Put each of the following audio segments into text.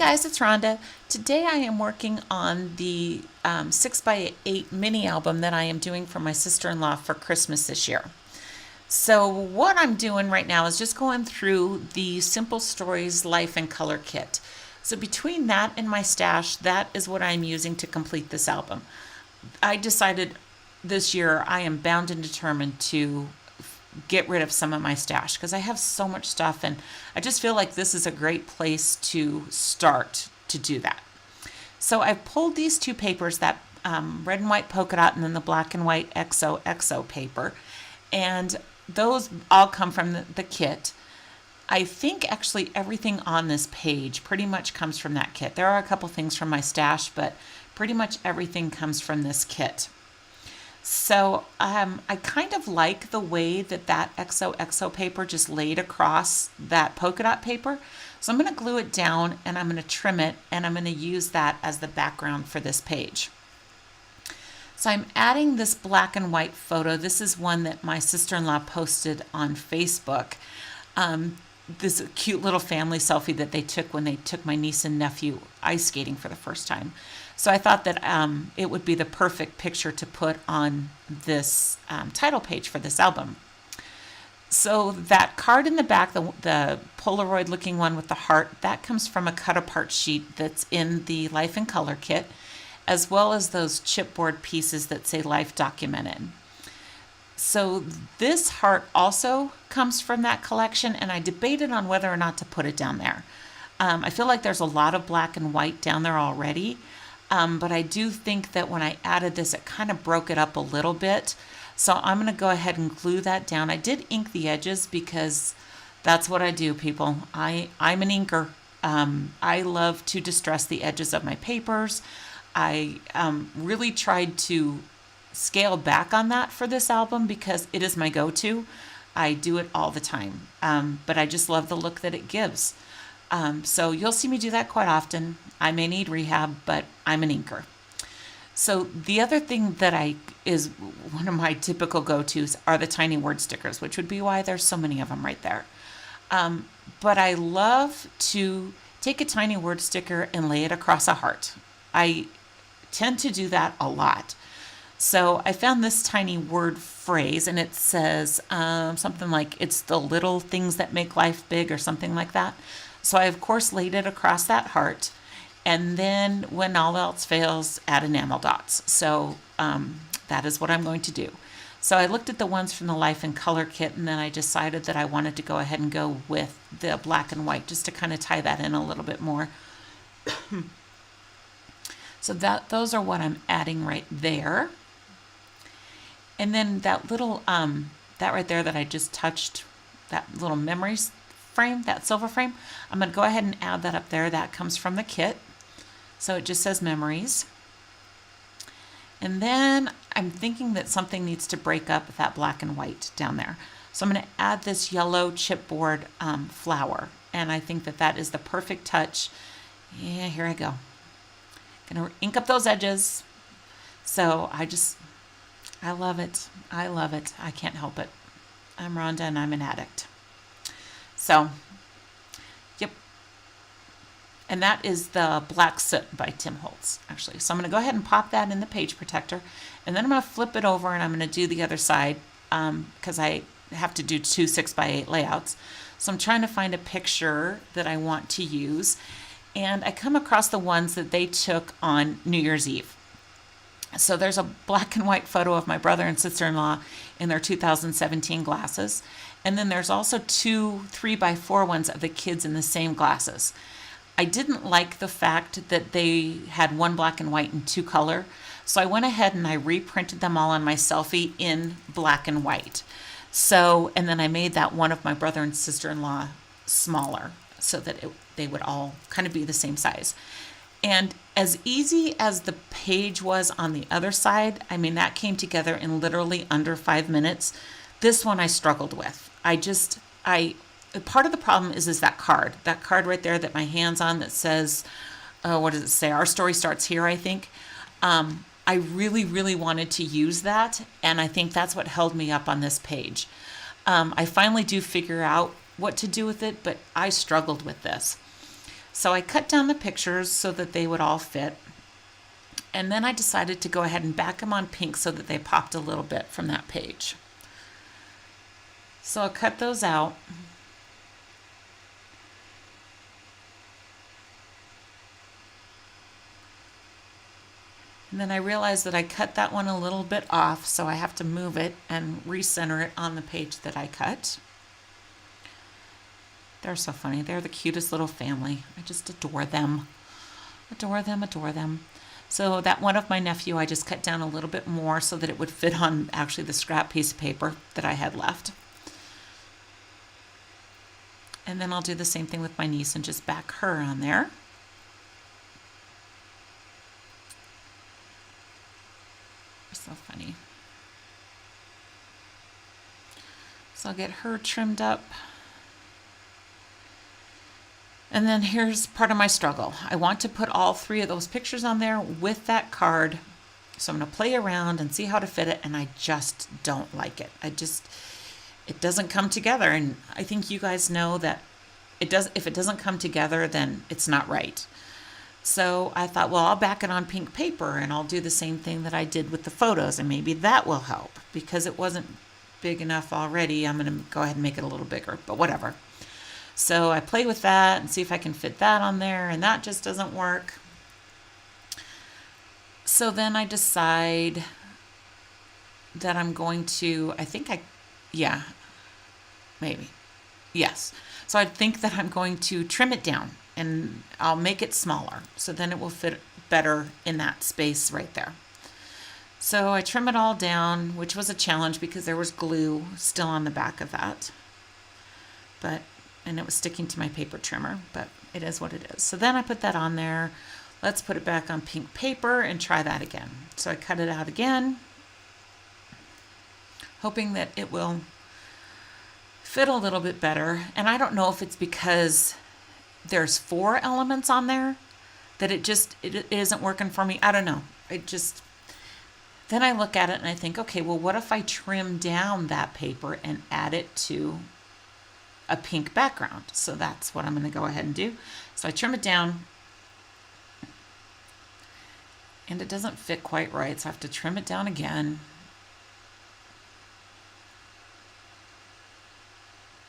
guys, it's Rhonda. Today I am working on the 6x8 mini album that I am doing for my sister-in-law for Christmas this year. So what I'm doing right now is just going through the Simple Stories Life and Color Kit. So between that and my stash, that is what I'm using to complete this album. I decided this year I am bound and determined to get rid of some of my stash because I have so much stuff, and I just feel like this is a great place to start to do that. So I've pulled these two papers, that red and white polka dot and then the black and white XOXO paper, and those all come from the kit. I think actually everything on this page pretty much comes from that kit. There are a couple things from my stash, but pretty much everything comes from this kit. So I kind of like the way that XOXO paper just laid across that polka dot paper. So I'm going to glue it down and I'm going to trim it, and I'm going to use that as the background for this page. So I'm adding this black and white photo. This is one that my sister-in-law posted on Facebook. This cute little family selfie that they took when they took my niece and nephew ice skating for the first time. So I thought that it would be the perfect picture to put on this title page for this album. So that card in the back, the Polaroid looking one with the heart, that comes from a cut apart sheet that's in the Life and Color kit, as well as those chipboard pieces that say Live.Document.Repeat. So this heart also comes from that collection, and I debated on whether or not to put it down there. I feel like there's a lot of black and white down there already, but I do think that when I added this, it kind of broke it up a little bit. So I'm going to go ahead and glue that down. I did ink the edges because that's what I do, people. I'm an inker. I love to distress the edges of my papers. I really tried to scale back on that for this album because it is my go-to. I do it all the time, but I just love the look that it gives. So you'll see me do that quite often. I may need rehab, but I'm an inker. So the other thing that is one of my typical go-tos are the tiny word stickers, which would be why there's so many of them right there. But I love to take a tiny word sticker and lay it across a heart. I tend to do that a lot. So I found this tiny word phrase, and it says something like, it's the little things that make life big, or something like that. So I, of course, laid it across that heart. And then when all else fails, add enamel dots. So that is what I'm going to do. So I looked at the ones from the Life and Color kit, and then I decided that I wanted to go ahead and go with the black and white just to kind of tie that in a little bit more. So those are what I'm adding right there. And then that little, that right there that I just touched, that little memories frame, that silver frame, I'm going to go ahead and add that up there. That comes from the kit. So it just says memories. And then I'm thinking that something needs to break up that black and white down there. So I'm going to add this yellow chipboard flower. And I think that that is the perfect touch. Yeah, here I go. Going to ink up those edges. So I love it. I love it. I can't help it. I'm Rhonda and I'm an addict. So, yep. And that is the Black Soot by Tim Holtz, actually. So I'm going to go ahead and pop that in the page protector. And then I'm going to flip it over and I'm going to do the other side because I have to do two 6x8 layouts. So I'm trying to find a picture that I want to use. And I come across the ones that they took on New Year's Eve. So there's a black and white photo of my brother and sister-in-law in their 2017 glasses. And then there's also two 3x4 ones of the kids in the same glasses. I didn't like the fact that they had one black and white and two color. So I went ahead and I reprinted them all on my selfie in black and white. So, and then I made that one of my brother and sister-in-law smaller so that they would all kind of be the same size. And as easy as the page was on the other side, I mean, that came together in literally under 5 minutes. This one I struggled with. Part of the problem is that card right there that my hand's on that says, what does it say? Our story starts here, I think. I really, really wanted to use that. And I think that's what held me up on this page. I finally do figure out what to do with it, but I struggled with this. So I cut down the pictures so that they would all fit. And then I decided to go ahead and back them on pink so that they popped a little bit from that page. So I'll cut those out. And then I realized that I cut that one a little bit off, so I have to move it and recenter it on the page that I cut. They're so funny. They're the cutest little family. I just adore them. Adore them, adore them. So that one of my nephew, I just cut down a little bit more so that it would fit on actually the scrap piece of paper that I had left. And then I'll do the same thing with my niece and just back her on there. So funny. So I'll get her trimmed up. And then here's part of my struggle. I want to put all three of those pictures on there with that card. So I'm going to play around and see how to fit it, and I just don't like it. It doesn't come together, and I think you guys know that if it doesn't come together, then it's not right. So I thought, well, I'll back it on pink paper and I'll do the same thing that I did with the photos, and maybe that will help. Because it wasn't big enough already, I'm going to go ahead and make it a little bigger, but whatever. So I play with that and see if I can fit that on there, and that just doesn't work. So then I decide that I'm going to, yes. So I think that I'm going to trim it down and I'll make it smaller. So then it will fit better in that space right there. So I trim it all down, which was a challenge because there was glue still on the back of that. And it was sticking to my paper trimmer, but it is what it is. So then I put that on there. Let's put it back on pink paper and try that again. So I cut it out again, hoping that it will fit a little bit better. And I don't know if it's because there's 4 elements on there that it isn't working for me. I don't know. Then I look at it and I think, okay, well, what if I trim down that paper and add it to a pink background? So that's what I'm going to go ahead and do. So I trim it down, and it doesn't fit quite right, so I have to trim it down again.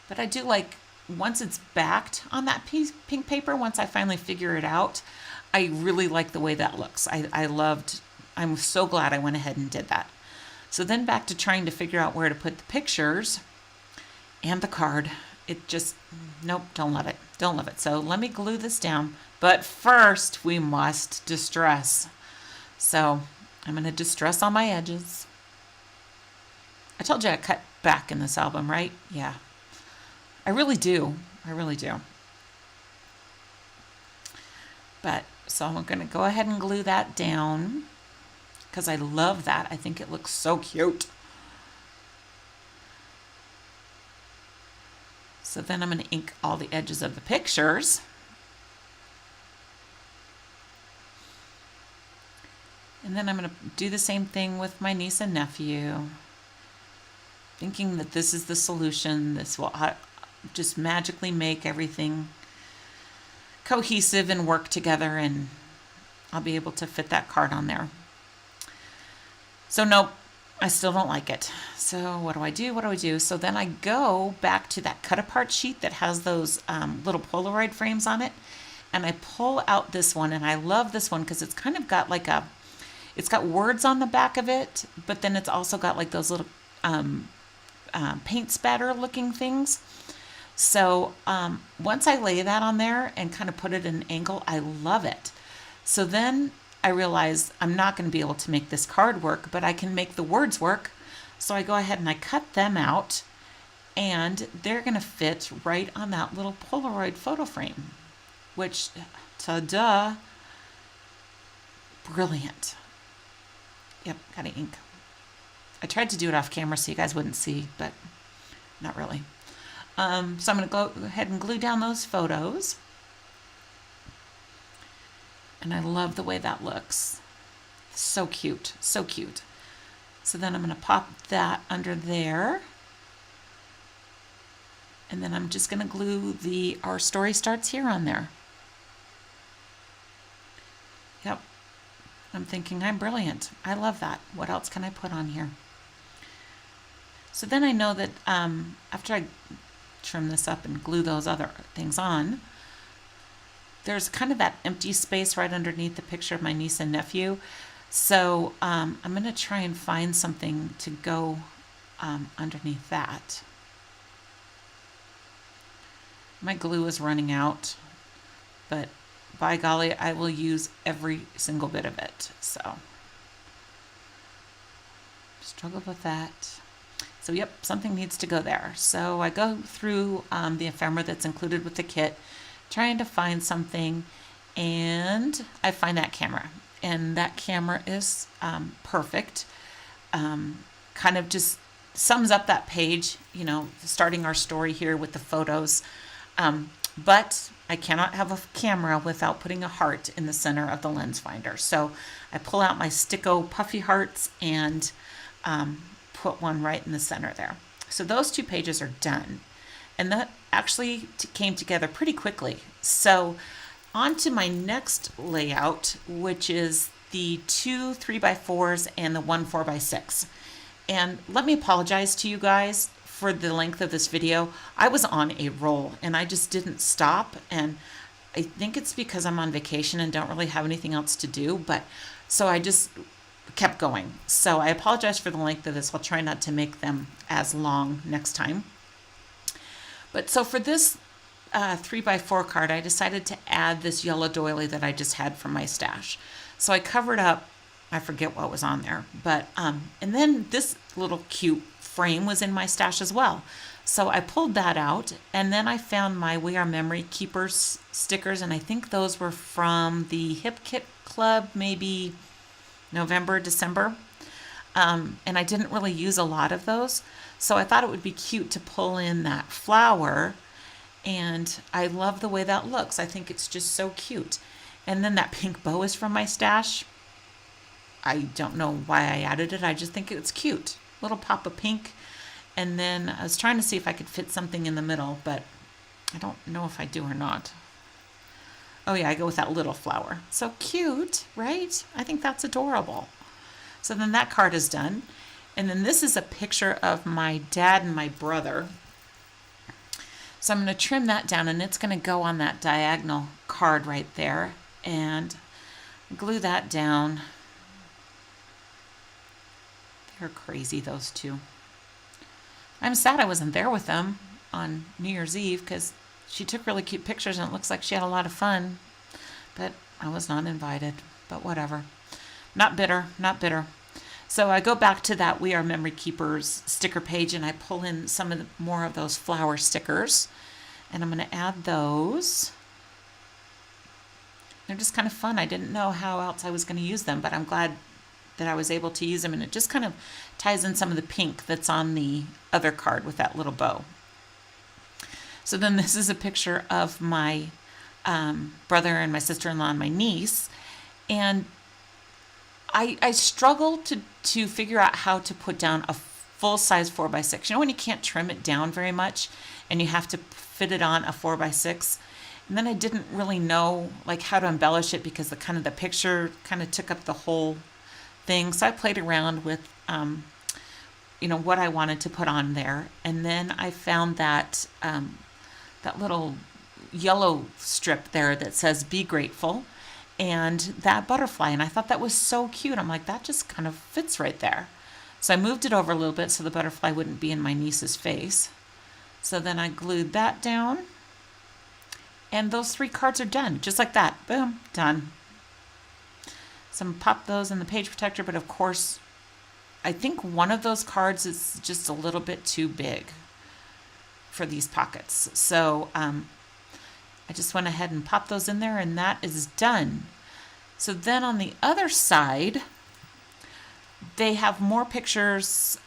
But I do like, once it's backed on that pink paper, once I finally figure it out, I really like the way that looks. I'm so glad I went ahead and did that. So then back to trying to figure out where to put the pictures and the card. Nope, don't love it. Don't love it. So let me glue this down. But first, we must distress. So I'm going to distress on my edges. I told you I cut back in this album, right? Yeah. I really do. I really do. So I'm going to go ahead and glue that down because I love that. I think it looks so cute. So then I'm going to ink all the edges of the pictures. And then I'm going to do the same thing with my niece and nephew, thinking that this is the solution. This will just magically make everything cohesive and work together, and I'll be able to fit that card on there. So nope, I still don't like it. So what do I do? So then I go back to that cut apart sheet that has those little Polaroid frames on it, and I pull out this one, and I love this one because it's kind of got like it's got words on the back of it, but then it's also got like those little paint spatter looking things. So once I lay that on there and kind of put it in an angle, I love it. So then I realize I'm not going to be able to make this card work, but I can make the words work. So I go ahead and I cut them out, and they're going to fit right on that little Polaroid photo frame, which, ta-da, brilliant. Yep, gotta ink. I tried to do it off camera so you guys wouldn't see, but not really. So I'm going to go ahead and glue down those photos. And I love the way that looks. So cute, so cute. So then I'm going to pop that under there. And then I'm just going to glue the Our Story Starts Here on there. I'm thinking I'm brilliant. I love that. What else can I put on here? So then I know that after I trim this up and glue those other things on, there's kind of that empty space right underneath the picture of my niece and nephew. So I'm going to try and find something to go underneath that. My glue is running out, but by golly, I will use every single bit of it. So struggled with that. So yep, something needs to go there. So I go through the ephemera that's included with the kit, trying to find something, and I find that camera. And that camera is perfect. Kind of just sums up that page, you know, starting our story here with the photos. But I cannot have a camera without putting a heart in the center of the lens finder. So I pull out my Sticko puffy hearts and put one right in the center there. So those two pages are done. And that actually came together pretty quickly. So on to my next layout, which is the 2 3x4s and the 1 4x6. And let me apologize to you guys for the length of this video. I was on a roll and I just didn't stop. And I think it's because I'm on vacation and don't really have anything else to do. But so I just kept going. So I apologize for the length of this. I'll try not to make them as long next time. But so for this 3x4 card, I decided to add this yellow doily that I just had from my stash. So I covered up, I forget what was on there, but and then this little cute frame was in my stash as well. So I pulled that out, and then I found my We Are Memory Keepers stickers, and I think those were from the Hip Kit Club, maybe November, December. And I didn't really use a lot of those. So I thought it would be cute to pull in that flower, and I love the way that looks. I think it's just so cute. And then that pink bow is from my stash. I don't know why I added it. I just think it's cute. Little pop of pink. And then I was trying to see if I could fit something in the middle, but I don't know if I do or not. Oh yeah, I go with that little flower. So cute, right? I think that's adorable. So then that card is done. And then this is a picture of my dad and my brother. So I'm going to trim that down, and it's going to go on that diagonal card right there. And glue that down. They're crazy, those two. I'm sad I wasn't there with them on New Year's Eve because she took really cute pictures and it looks like she had a lot of fun. But I was not invited. But whatever. Not bitter, not bitter. So I go back to that We Are Memory Keepers sticker page, and I pull in some of more of those flower stickers. And I'm going to add those. They're just kind of fun. I didn't know how else I was going to use them, but I'm glad that I was able to use them. And it just kind of ties in some of the pink that's on the other card with that little bow. So then this is a picture of my brother and my sister-in-law and my niece. And I struggled to figure out how to put down a full-size 4x6. You know when you can't trim it down very much and you have to fit it on a 4x6? And then I didn't really know like how to embellish it because the picture kind of took up the whole thing. So I played around with what I wanted to put on there. And then I found that that little yellow strip there that says "Be Grateful," and that butterfly. And I thought that was so cute. I'm like, that just kind of fits right there. So I moved it over a little bit so the butterfly wouldn't be in my niece's face. So then I glued that down. And those 3 cards are done, just like that. Boom, done. So I'm going to pop those in the page protector, but of course, I think one of those cards is just a little bit too big for these pockets. So I just went ahead and popped those in there, and that is done. So then on the other side, they have more pictures.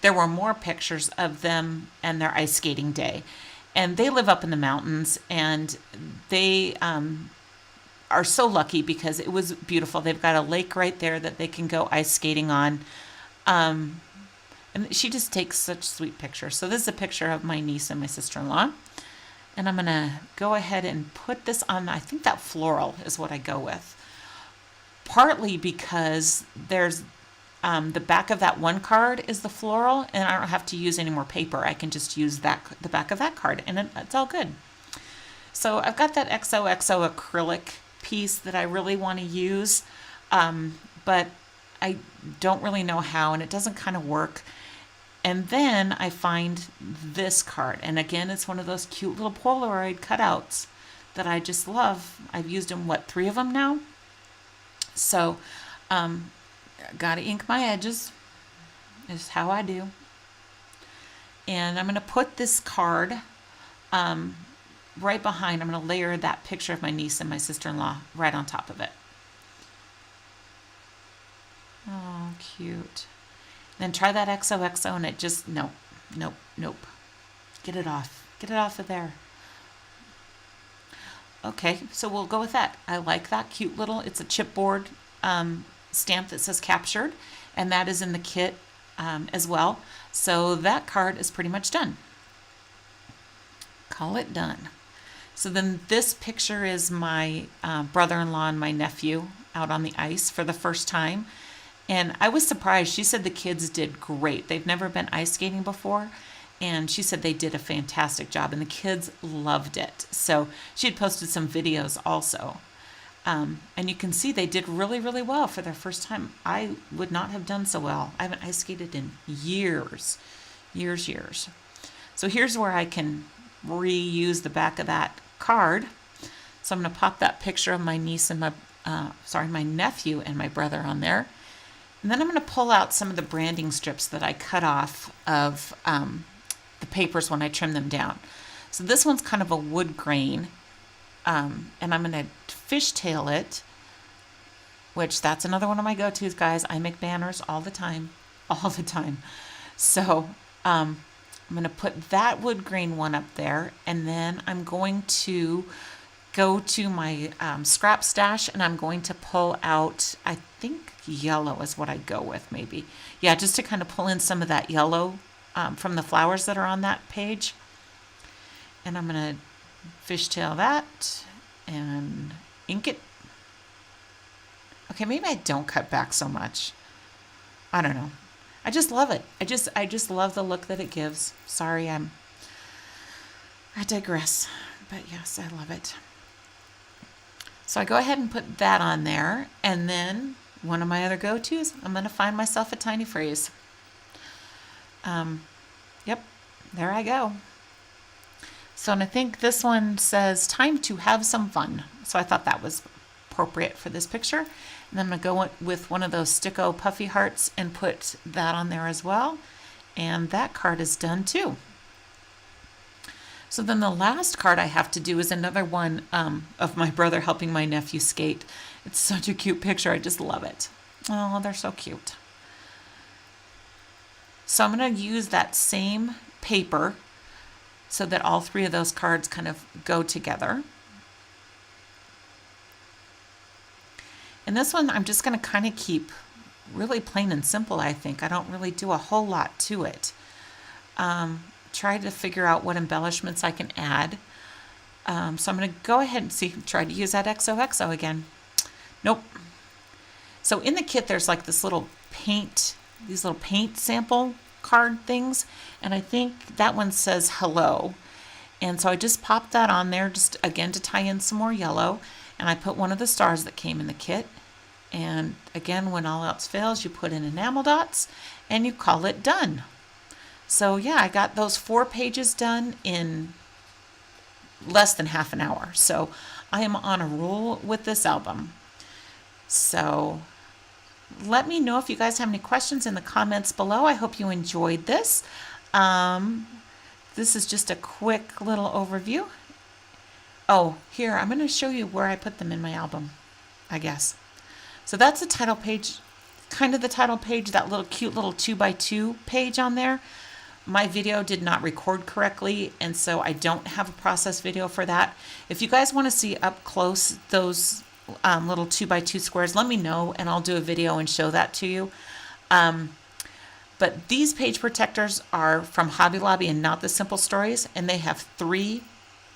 There were more pictures of them and their ice skating day. And they live up in the mountains, and they are so lucky because it was beautiful. They've got a lake right there that they can go ice skating on. And she just takes such sweet pictures. So this is a picture of my niece and my sister-in-law. And I'm going to go ahead and put this on. I think that floral is what I go with. partly because there's the back of that one card is the floral, and I don't have to use any more paper. I can just use the back of that card, and it's all good. So I've got that XOXO acrylic piece that I really want to use, but I don't really know how, and it doesn't kind of work. And then I find this card, and again, it's one of those cute little Polaroid cutouts that I just love. I've used them, 3 of them now? So, gotta ink my edges, is how I do. And I'm gonna put this card right behind. I'm gonna layer that picture of my niece and my sister-in-law right on top of it. Oh, cute. Then try that XOXO, and it just, nope. Get it off of there. Okay, so we'll go with that. I like that cute little, it's a chipboard stamp that says captured, and that is in the kit as well. So that card is pretty much done. Call it done. So then this picture is my brother-in-law and my nephew out on the ice for the first time. And I was surprised. She said the kids did great. They've never been ice skating before, and she said they did a fantastic job, and the kids loved it. So she had posted some videos also. And you can see they did really, really well for their first time. I would not have done so well. I haven't ice skated in years. So here's where I can reuse the back of that card. So I'm going to pop that picture of my niece and my nephew and my brother on there. And then I'm going to pull out some of the branding strips that I cut off of the papers when I trim them down. So this one's kind of a wood grain, and I'm going to fishtail it, which that's another one of my go-tos, guys. I make banners all the time. So I'm going to put that wood grain one up there, and then I'm going to go to my scrap stash, and I'm going to pull out, I think yellow is what I go with, maybe. Yeah, just to kind of pull in some of that yellow from the flowers that are on that page. And I'm going to fishtail that and ink it. Okay, maybe I don't cut back so much. I don't know. I just love it. I just love the look that it gives. Sorry, I digress. But yes, I love it. So I go ahead and put that on there, and then one of my other go-tos, I'm going to find myself a tiny phrase. Yep, there I go. So, and I think this one says, time to have some fun. So I thought that was appropriate for this picture. And then I'm going to go with one of those Sticko puffy hearts and put that on there as well. And that card is done too. So then the last card I have to do is another one of my brother helping my nephew skate. It's such a cute picture. I just love it. Oh, they're so cute. So I'm going to use that same paper so that all 3 of those cards kind of go together. And this one I'm just going to kind of keep really plain and simple, I think. I don't really do a whole lot to it. Try to figure out what embellishments I can add. So I'm going to go ahead and try to use that XOXO again. Nope. So in the kit, there's like this little paint, these little paint sample card things. And I think that one says hello. And so I just popped that on there just again to tie in some more yellow. And I put one of the stars that came in the kit. And again, when all else fails, you put in enamel dots and you call it done. So yeah, I got those 4 pages done in less than half an hour. So I am on a roll with this album. So let me know if you guys have any questions in the comments below. I hope you enjoyed this. This is just a quick little overview. Oh, here, I'm going to show you where I put them in my album, I guess. So that's the title page, kind of the title page, that little cute little 2x2 page on there. My video did not record correctly, and so I don't have a process video for that. If you guys want to see up close those little 2x2 squares, let me know, and I'll do a video and show that to you. But these page protectors are from Hobby Lobby and not the Simple Stories, and they have 3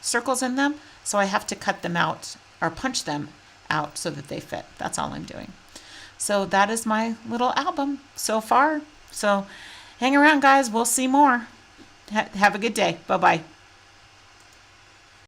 circles in them, so I have to cut them out or punch them out so that they fit. That's all I'm doing. So that is my little album so far. So hang around, guys. We'll see more. Have a good day. Bye-bye.